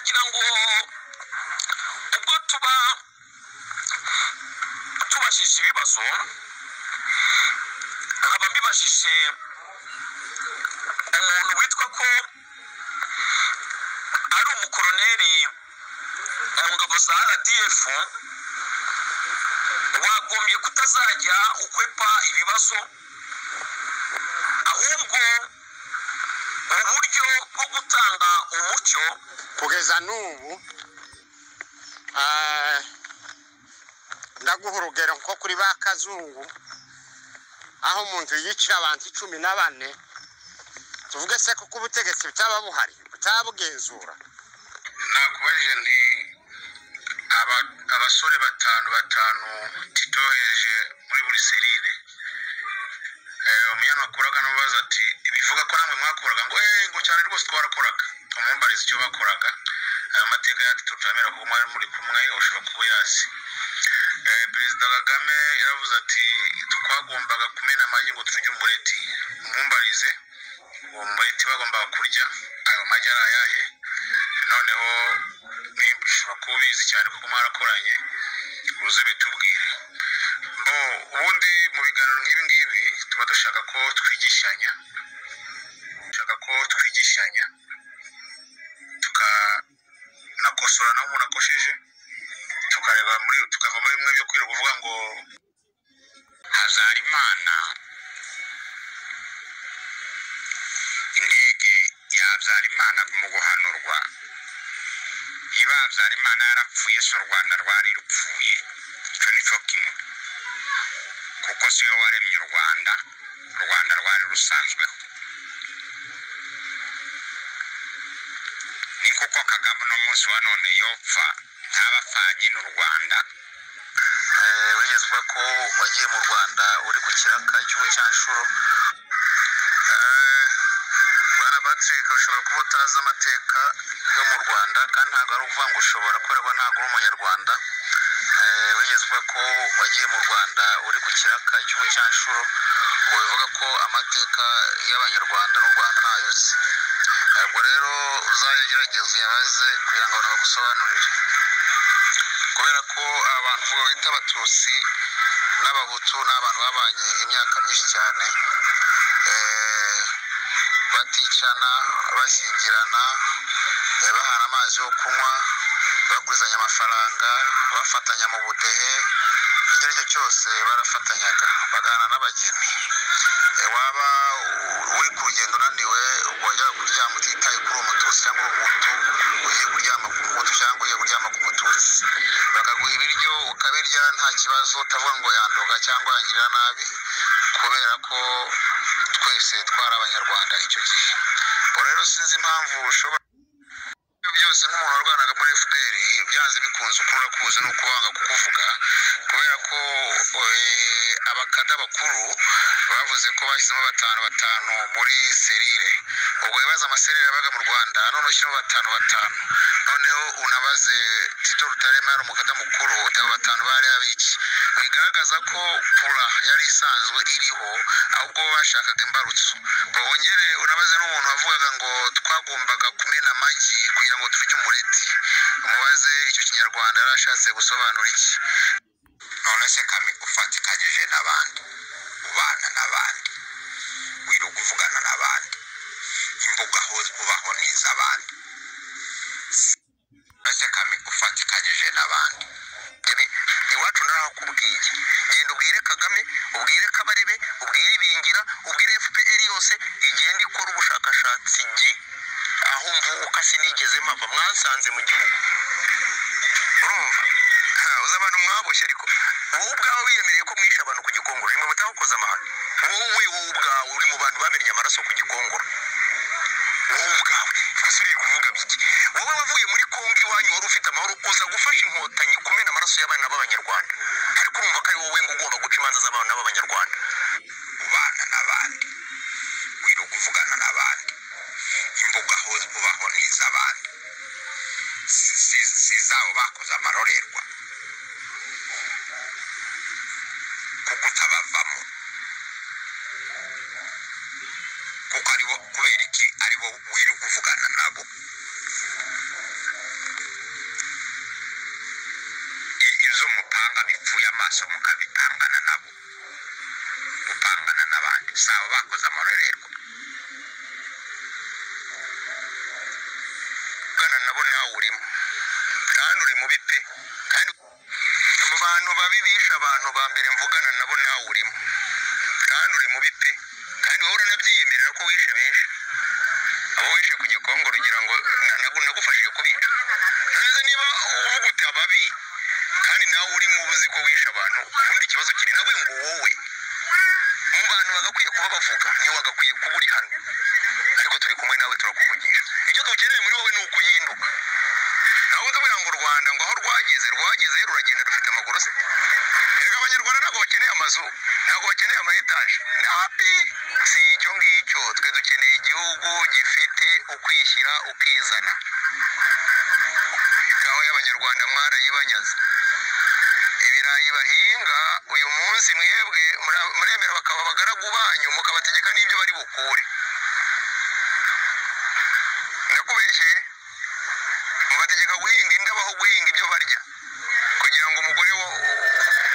nagira ngo ubwo tubajije ibibazo nkaba mbibajije umuntu witwa ko ari umukoroneri mu ngabo za RDF wagombye kutazajya ukwepa ibibazo ahubwo uburyo bwo gutanga umucyo kugeza n'ubu ndaguha urugero nko kuri ba Kazungu aho umuntu yicira abantu 14 tuvuge se ko ubutegetsi butaba buhari butabugenzura nakubajije ndi abasore batanu titoheje muri buri serire umunyamakuru akanamubaza ati bivuga ko namwe mwakoraga ngo cyane rwose twarakoraga tumumbariza icyo bakoraga ayo mateka yacu tutamera ko mwari muri kumwe ushobora kuba yazi Perezida Kagame yaravuze ati twagombaga kumena amagi ngo turye umureti umumbarize uwo mureti bagombaga kurya ayo magi ari ayahe noneho ushobora kuba ubizi cyane kuko mwarakoranye uze bitubwire ubundi mu biganiro nk'ibi ngibi tuba dushaka ko twigishanya tukanakosora naho umuntu akosheje tukava muri bimwe byo kwirirwa uvuga ngo Habyarimana indege ya Habyarimana mu guhanurwa iba Habyarimana yarapfuye so u Rwanda rwari rupfuye icyo nicyo kimwe kuko siwe waremye u Rwanda rwari rusanzweho ni kuko Kagame no munsi wa none yopfa ntabafanye n'u Rwanda wigezwe ko wagiye mu Rwanda uri ku kiraka cy'ubucyanshuro bana Patrick ushobora kuba utazi amateka yo mu Rwanda kandi ntabwo ari uvuga ngo ushobora korerwa ntabwo uri umunyarwanda wigezwe ko wagiye mu Rwanda uri ku kiraka cy'ubucyanshuro ngo bivuga ko amateka y'abanyarwanda n'u Rwanda ntayo uzi ubwo rero uzagerageza yabaze kugira ngo bagusobanurire kubera ko abantu bita abatutsi n'abahutu n'abantu babanye imyaka myinshi cyane baticana bashyingirana bahana amazi yo kunywa bagurizanya amafaranga bafatanya mu budehe icyo ari cyo cyose barafatanyaga bagahana n'abageni waba uri ku rugendo unaniwe wajya kuryama utitaye kuri uwo mututsi cyangwa umuhutu ugiye kuryama ku muhutu cyangwa ugiye kuryama ku mututsi bakaguha ibiryo ukabirya nta kibazo utavuga ngo yandoga cyangwa yangirira nabi kubera ko twese twari abanyarwanda icyo gihe rero sinzi impamvu ushobora byose nk'umuntu warwanaga muri FPR byanze bikunze ukura kuzi no kubanga kukuvuga kubera ko abakada bakuru bavuze ko bashyizemo batanu muri serire ubwo bibaza amaserire yabaga mu Rwanda none ushyiramo batanu noneho unabaze Tito Rutarema yari umukada mukuru abo batanu bari abiki bigaragaza ko pura yari isanzwe iriho ahubwo bashakaga imbarutso bongere unabaze n'umuntu wavugaga ngo twagombaga kumena amagi kugira ngo turye umureti umubaze icyo kinyarwanda yarashatse gusobanura iki none se Kami ufatikanyije n'abandi ubana n'abandi wiruka uvugana n'abandi imbuga aho ubaho n'iz'abandi none se Kami ufatikanyije n'abandi iwacu narakubwiye genda ubwire Kagame ubwire Kabarebe ubwire Bingira ubwire FPR yose igenda ikora ubushakashatsi nge aho mvuka sinigeze mpava mwansanze mu gihugu urumva uza abantu mwaboshye ariko wowe ubwawe wiyemereye ko mwisha abantu ku Gikongoro nimwe mutakoze amahano wowe ubwawe uri mu bantu bamenye amaraso ku Gikongoro wowe ubwawe uri kuvuga biki wowe wavuye muri Kongo iwanyu wari ufite amahoro uza gufasha inkotanyi kumena amaraso y'abana b'abanyarwanda ariko urumva ko ari wowe ngo ugomba guca imanza z'abana b'abanyarwanda ubana n'abandi wiruka uvugana n'abandi imbuga aho ubaho n'iz'abandi si zabo bakoze amarorerwa kuko utabavamo kuko aribo kubera iki aribo wiruka uvugana nabo nabo nawe urimo kandi uri mubi pe kandi mu bantu babi bisha abantu ba mbere mvugana nabo nawe urimo kandi uri mubi pe kandi wowe uranabyiyemerera ko wishe benshi abo wishe ku Gikongo rugira ngo nagufashije kubica none niba uvuga uti ababi kandi nawe uri mubuzi ko wishe abantu ubundi ikibazo kiri nawe ngo wowe mu bantu bagakwiye kuba bavuga ni wagakwiye kuba uri hano ariko turi kumwe nawe turakuvugisha icyo dukeneye muri wowe ni ukuyihinduka nawe tubwira ngo u Rwanda ngo aho rwageze ruragenda rufite amaguru se reka abanyarwanda ntabwo bakeneye amazu ntabwo bakeneye ama etaje nabi si icyo ngicyo twe dukeneye igihugu gifite ukwishyira ukizana ikawa y'abanyarwanda mwarayibanyaze ibirayi bahinga uyu munsi mwebwe muremera bakaba abagaragu banyu mukabategeka n'ibyo bari bukure ndakubeshye mubategeka guhinga indabo aho guhinga ibyo barya kugira ngo umugore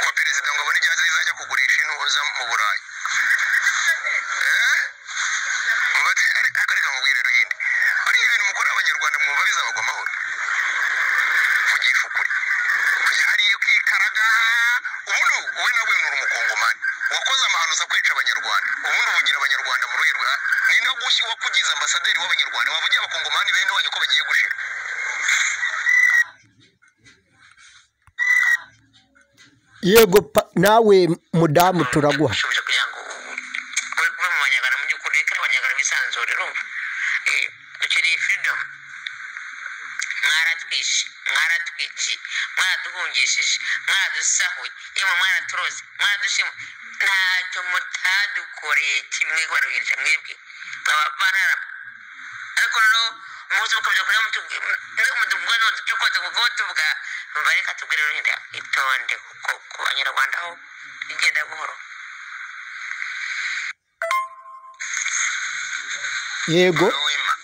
wa perezida ngo abone ibyazi rizajya kugurisha intuza mu Burayi reka mubwire ruhinde buriya ibintu mukora abanyarwanda mwumva bizabagwa amahoro vugisha ukuri hariye kwikaraga ubundi wowe nawe uri umukongomani wakoze amahano uza kwica abanyarwanda ubundi uvugira abanyarwanda mu ruhe rwa ni no gushyi wakugize ambasaderi w'abanyarwanda wavugiye abakongomani bene wanyu ko bagiye gushira yego nawe mudamu turaguha kugira ngo ube mu banyarwanda mu by'ukuri reka abanyarwanda bisanzure urumva dukeneye freedom mwaratwici mwaraduhungishije mwaradusahuye yewe mwaraturoze mwaradushima ntacyo mutadukoreye kimwe baruhirije mwebwe banarama ariko rero umunsi mukamenya kureba mutuvuga none tuvuga bareka tubwire ruhinda itonde kuko ku banyarwanda aho igenda buhoro yego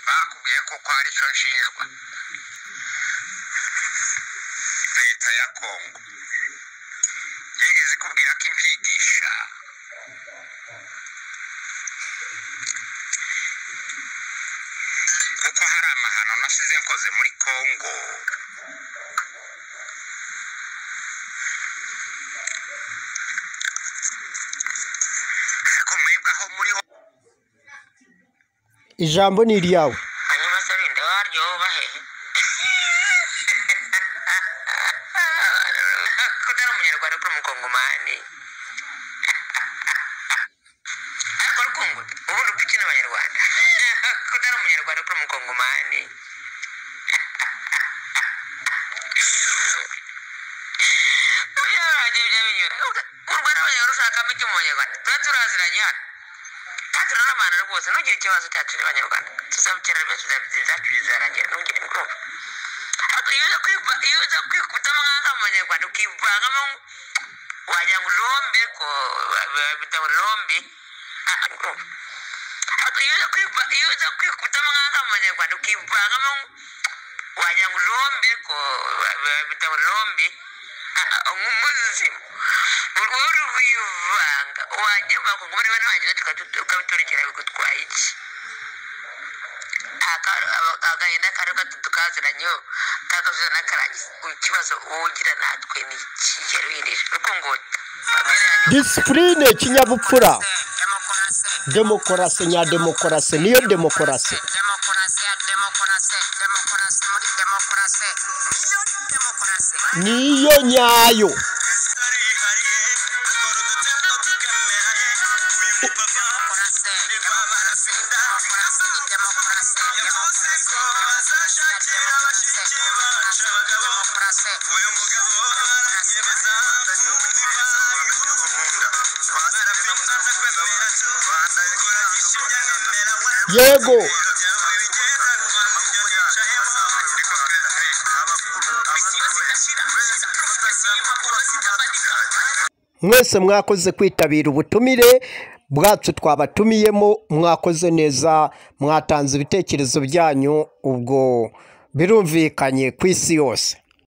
bakubwiye ko ari cyo nshinjwa leta ya Kongo yigeze kubwira ko impigisha kuko hari amahano nasize nkoze muri Kongo ariko mwebwe aho muri ijambo ni iryawe hanyuma se binde waryoba he kutari umunyarwanda kuri umukongomani ariko rukungu ubundi upiki n'abanyarwanda kutari umunyarwanda kuri umukongomani urwa n'abanyarwanda ushakamo iki mu banyarwanda tuba turaziranye hano turanabana rwose ntugire ikibazo cyacu n'abanyarwanda tuzabukera rwose zacu bizarangira ntugire mukuru iyo uza kwikutamo nk'aho mu banyarwanda ukivangamo wagira ngo urombe ko bita ngo urombe iyo uza kwikutamo nk'aho mu banyarwanda ukivangamo wagira ngo urombe ko bita ngo urombe nk'umuzimu uri wivanga wajya bakugumane bane wanjye tukabiturekera bigutwaye iki agahinda kari tukaziranye takazuza n'akarangiza ikibazo ugira natwe ni ikiherwirije uko ngo disipurine kinyabupfura demokarasi nyademokarasi niyo demokarasi niyo nyayo yego mwese mwakoze kwitabira ubutumire bwacu twabatumiyemo mwakoze neza mwatanze ibitekerezo byanyu ubwo birumvikanye ku isi yose.